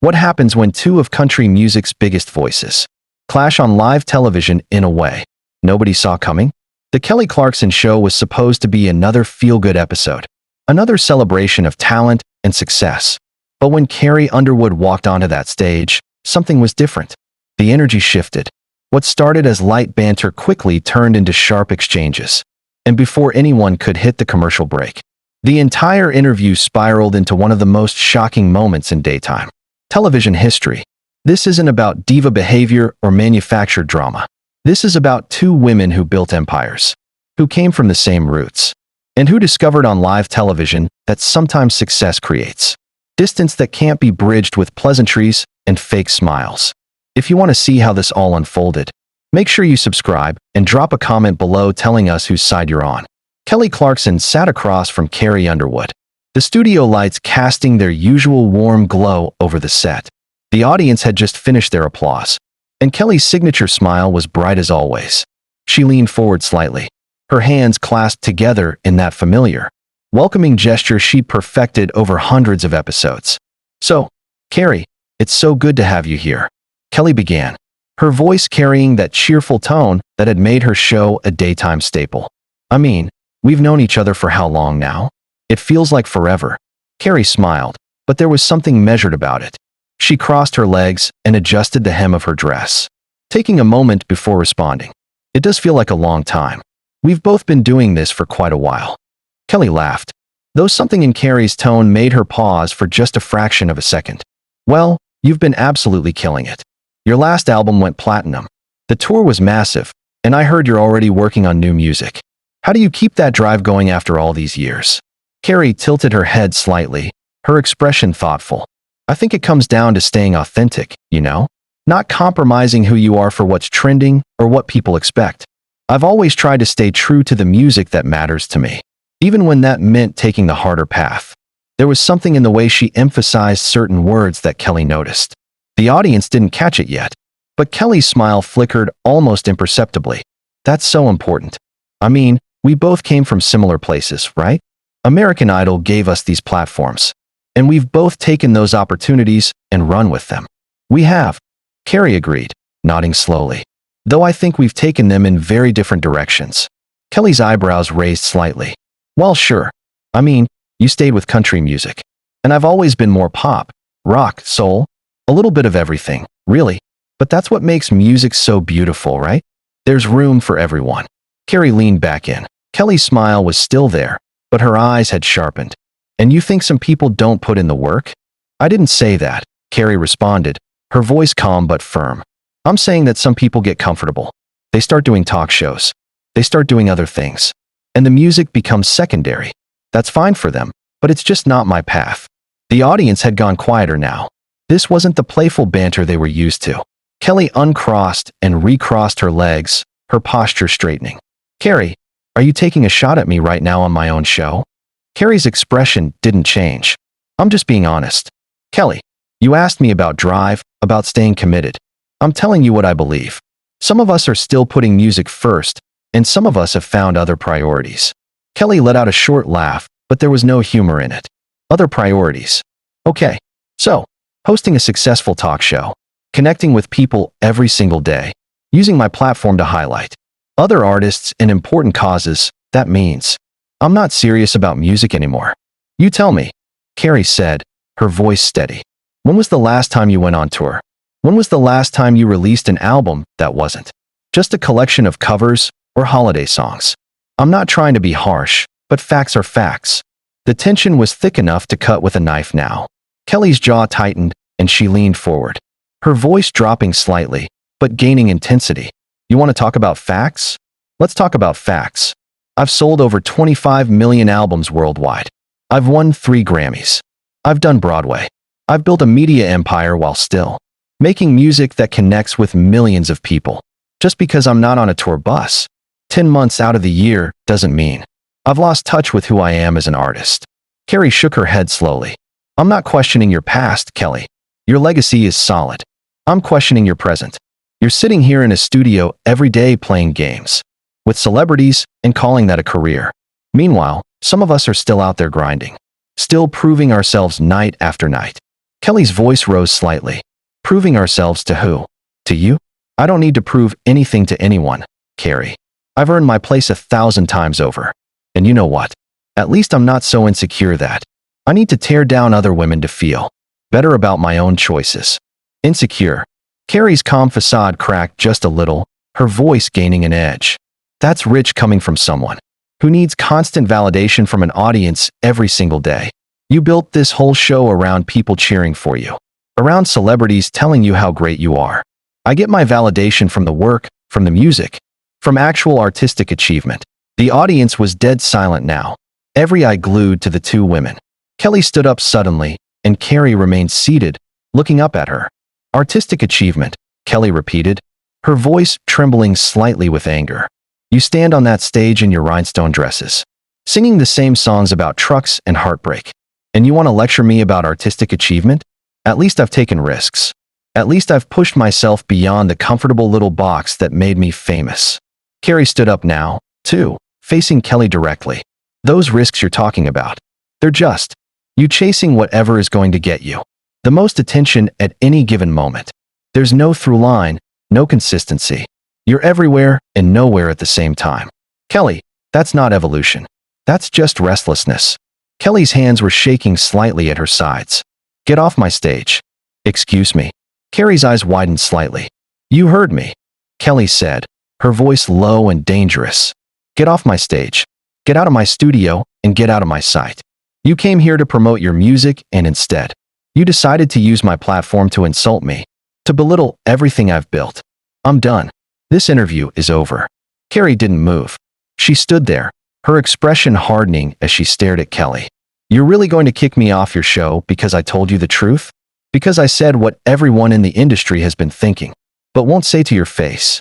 What happens when two of country music's biggest voices clash on live television in a way nobody saw coming? The Kelly Clarkson Show was supposed to be another feel-good episode, another celebration of talent and success. But when Carrie Underwood walked onto that stage, something was different. The energy shifted. What started as light banter quickly turned into sharp exchanges. And before anyone could hit the commercial break, the entire interview spiraled into one of the most shocking moments in daytime television history. This isn't about diva behavior or manufactured drama. This is about two women who built empires, who came from the same roots, and who discovered on live television that sometimes success creates distance that can't be bridged with pleasantries and fake smiles. If you want to see how this all unfolded, make sure you subscribe and drop a comment below telling us whose side you're on. Kelly Clarkson sat across from Carrie Underwood, the studio lights casting their usual warm glow over the set. The audience had just finished their applause, and Kelly's signature smile was bright as always. She leaned forward slightly, her hands clasped together in that familiar, welcoming gesture she'd perfected over hundreds of episodes. "So, Carrie, it's so good to have you here," Kelly began, her voice carrying that cheerful tone that had made her show a daytime staple. "I mean, we've known each other for how long now? It feels like forever." Carrie smiled, but there was something measured about it. She crossed her legs and adjusted the hem of her dress, taking a moment before responding. "It does feel like a long time. We've both been doing this for quite a while." Kelly laughed, though something in Carrie's tone made her pause for just a fraction of a second. "Well, you've been absolutely killing it. Your last album went platinum. The tour was massive, and I heard you're already working on new music. How do you keep that drive going after all these years?" Carrie tilted her head slightly, her expression thoughtful. "I think it comes down to staying authentic, you know? Not compromising who you are for what's trending or what people expect. I've always tried to stay true to the music that matters to me, even when that meant taking the harder path." There was something in the way she emphasized certain words that Kelly noticed. The audience didn't catch it yet, but Kelly's smile flickered almost imperceptibly. "That's so important. I mean, we both came from similar places, right? American Idol gave us these platforms, and we've both taken those opportunities and run with them." "We have," Carrie agreed, nodding slowly, "though I think we've taken them in very different directions." Kelly's eyebrows raised slightly. "Well, sure. I mean, you stayed with country music, and I've always been more pop, rock, soul, a little bit of everything, really. But that's what makes music so beautiful, right? There's room for everyone." Carrie leaned back in. Kelly's smile was still there, but her eyes had sharpened. "And you think some people don't put in the work?" "I didn't say that," Carrie responded, her voice calm but firm. "I'm saying that some people get comfortable. They start doing talk shows. They start doing other things. And the music becomes secondary. That's fine for them, but it's just not my path." The audience had gone quieter now. This wasn't the playful banter they were used to. Kelly uncrossed and recrossed her legs, her posture straightening. "Carrie, are you taking a shot at me right now on my own show?" Carrie's expression didn't change. "I'm just being honest. Kelly, you asked me about drive, about staying committed. I'm telling you what I believe. Some of us are still putting music first, and some of us have found other priorities." Kelly let out a short laugh, but there was no humor in it. "Other priorities. Okay. So, hosting a successful talk show, connecting with people every single day, using my platform to highlight other artists and important causes, that means I'm not serious about music anymore." "You tell me," Carrie said, her voice steady. "When was the last time you went on tour? When was the last time you released an album that wasn't just a collection of covers or holiday songs?" "I'm not trying to be harsh, but facts are facts." The tension was thick enough to cut with a knife now. Kelly's jaw tightened, and she leaned forward, her voice dropping slightly, but gaining intensity. "You want to talk about facts? Let's talk about facts. I've sold over 25 million albums worldwide. I've won 3 Grammys. I've done Broadway. I've built a media empire while still making music that connects with millions of people. Just because I'm not on a tour bus 10 months out of the year doesn't mean I've lost touch with who I am as an artist." Carrie shook her head slowly. "I'm not questioning your past, Kelly. Your legacy is solid. I'm questioning your present. You're sitting here in a studio every day playing games with celebrities and calling that a career. Meanwhile, some of us are still out there grinding, still proving ourselves night after night." Kelly's voice rose slightly. Proving ourselves to who? To you? I don't need to prove anything to anyone, Carrie. I've earned my place 1,000 times over. And you know what? At least I'm not so insecure that I need to tear down other women to feel better about my own choices. Insecure. Carrie's calm facade cracked just a little, her voice gaining an edge. That's rich coming from someone who needs constant validation from an audience every single day. You built this whole show around people cheering for you, around celebrities telling you how great you are. I get my validation from the work, from the music, from actual artistic achievement. The audience was dead silent now, every eye glued to the two women. Kelly stood up suddenly, and Carrie remained seated, looking up at her. Artistic achievement, Kelly repeated, her voice trembling slightly with anger. You stand on that stage in your rhinestone dresses, singing the same songs about trucks and heartbreak. And you want to lecture me about artistic achievement? At least I've taken risks. At least I've pushed myself beyond the comfortable little box that made me famous. Carrie stood up now, too, facing Kelly directly. Those risks you're talking about, they're just you chasing whatever is going to get you the most attention at any given moment. There's no through line, no consistency. You're everywhere and nowhere at the same time. Kelly, that's not evolution. That's just restlessness. Kelly's hands were shaking slightly at her sides. Get off my stage. Excuse me. Carrie's eyes widened slightly. You heard me, Kelly said, her voice low and dangerous. Get off my stage. Get out of my studio and get out of my sight. You came here to promote your music and instead, you decided to use my platform to insult me, to belittle everything I've built. I'm done. This interview is over. Carrie didn't move. She stood there, her expression hardening as she stared at Kelly. You're really going to kick me off your show because I told you the truth? Because I said what everyone in the industry has been thinking, but won't say to your face.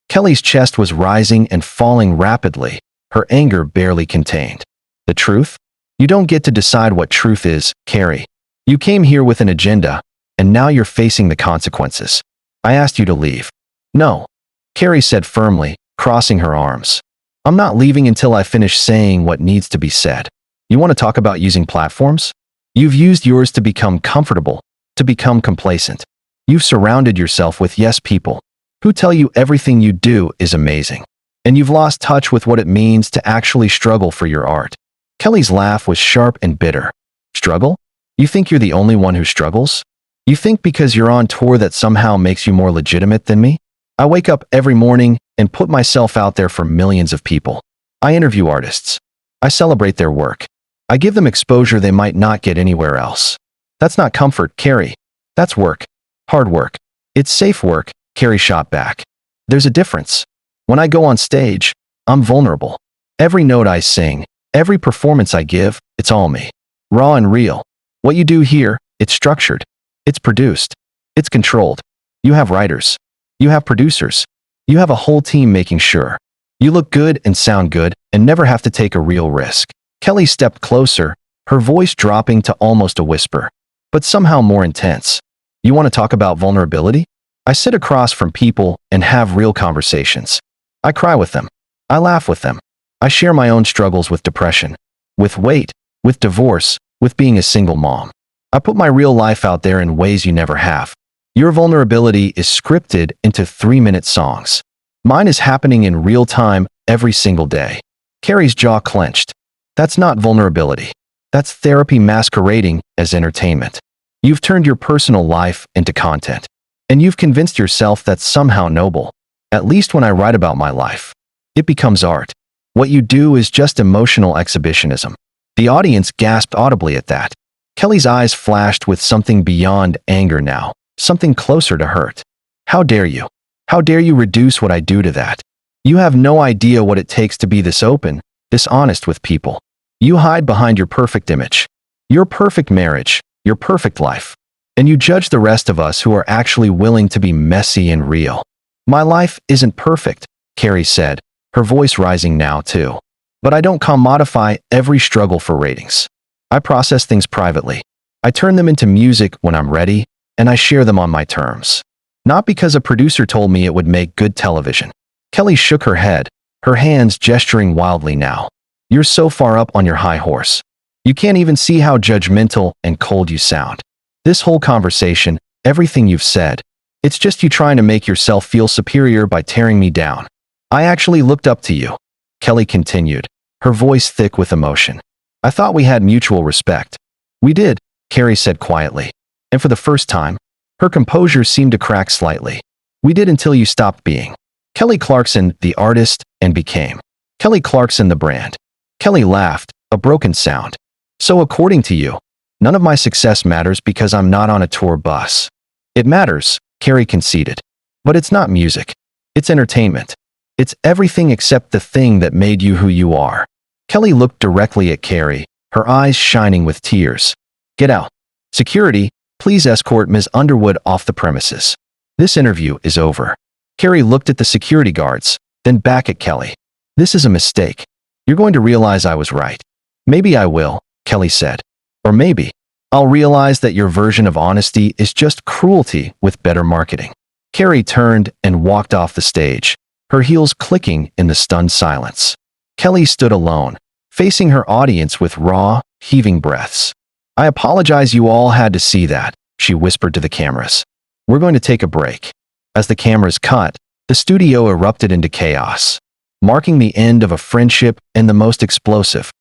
Kelly's chest was rising and falling rapidly, her anger barely contained. The truth? You don't get to decide what truth is, Carrie. You came here with an agenda, and now you're facing the consequences. I asked you to leave. No, Carrie said firmly, crossing her arms. I'm not leaving until I finish saying what needs to be said. You want to talk about using platforms? You've used yours to become comfortable, to become complacent. You've surrounded yourself with yes people who tell you everything you do is amazing. And you've lost touch with what it means to actually struggle for your art. Kelly's laugh was sharp and bitter. Struggle? You think you're the only one who struggles? You think because you're on tour that somehow makes you more legitimate than me? I wake up every morning and put myself out there for millions of people. I interview artists. I celebrate their work. I give them exposure they might not get anywhere else. That's not comfort, Carrie. That's work. Hard work. It's safe work, Carrie shot back. There's a difference. When I go on stage, I'm vulnerable. Every note I sing, every performance I give, it's all me. Raw and real. What you do here, it's structured. It's produced. It's controlled. You have writers. You have producers. You have a whole team making sure you look good and sound good and never have to take a real risk. Kelly stepped closer, her voice dropping to almost a whisper, but somehow more intense. You want to talk about vulnerability? I sit across from people and have real conversations. I cry with them. I laugh with them. I share my own struggles with depression, with weight, with divorce, with being a single mom. I put my real life out there in ways you never have. Your vulnerability is scripted into 3-minute songs. Mine is happening in real time every single day. Carrie's jaw clenched. That's not vulnerability. That's therapy masquerading as entertainment. You've turned your personal life into content. And you've convinced yourself that's somehow noble. At least when I write about my life, it becomes art. What you do is just emotional exhibitionism. The audience gasped audibly at that. Kelly's eyes flashed with something beyond anger now, something closer to hurt. How dare you? How dare you reduce what I do to that? You have no idea what it takes to be this open, this honest with people. You hide behind your perfect image, your perfect marriage, your perfect life. And you judge the rest of us who are actually willing to be messy and real. My life isn't perfect, Carrie said, her voice rising now too. But I don't commodify every struggle for ratings. I process things privately. I turn them into music when I'm ready, and I share them on my terms. Not because a producer told me it would make good television. Kelly shook her head, her hands gesturing wildly now. You're so far up on your high horse. You can't even see how judgmental and cold you sound. This whole conversation, everything you've said, it's just you trying to make yourself feel superior by tearing me down. I actually looked up to you," Kelly continued, her voice thick with emotion. "I thought we had mutual respect." "We did," Carrie said quietly. And for the first time, her composure seemed to crack slightly. "We did until you stopped being Kelly Clarkson, the artist, and became Kelly Clarkson, the brand." Kelly laughed, a broken sound. "So according to you, none of my success matters because I'm not on a tour bus." "It matters," Carrie conceded. "But it's not music. It's entertainment. It's everything except the thing that made you who you are." Kelly looked directly at Carrie, her eyes shining with tears. "Get out. Security, please escort Ms. Underwood off the premises. This interview is over." Carrie looked at the security guards, then back at Kelly. "This is a mistake. You're going to realize I was right." "Maybe I will," Kelly said. "Or maybe I'll realize that your version of honesty is just cruelty with better marketing." Carrie turned and walked off the stage, her heels clicking in the stunned silence. Kelly stood alone, facing her audience with raw, heaving breaths. "I apologize you all had to see that," she whispered to the cameras. "We're going to take a break." As the cameras cut, the studio erupted into chaos, marking the end of a friendship and the most explosive,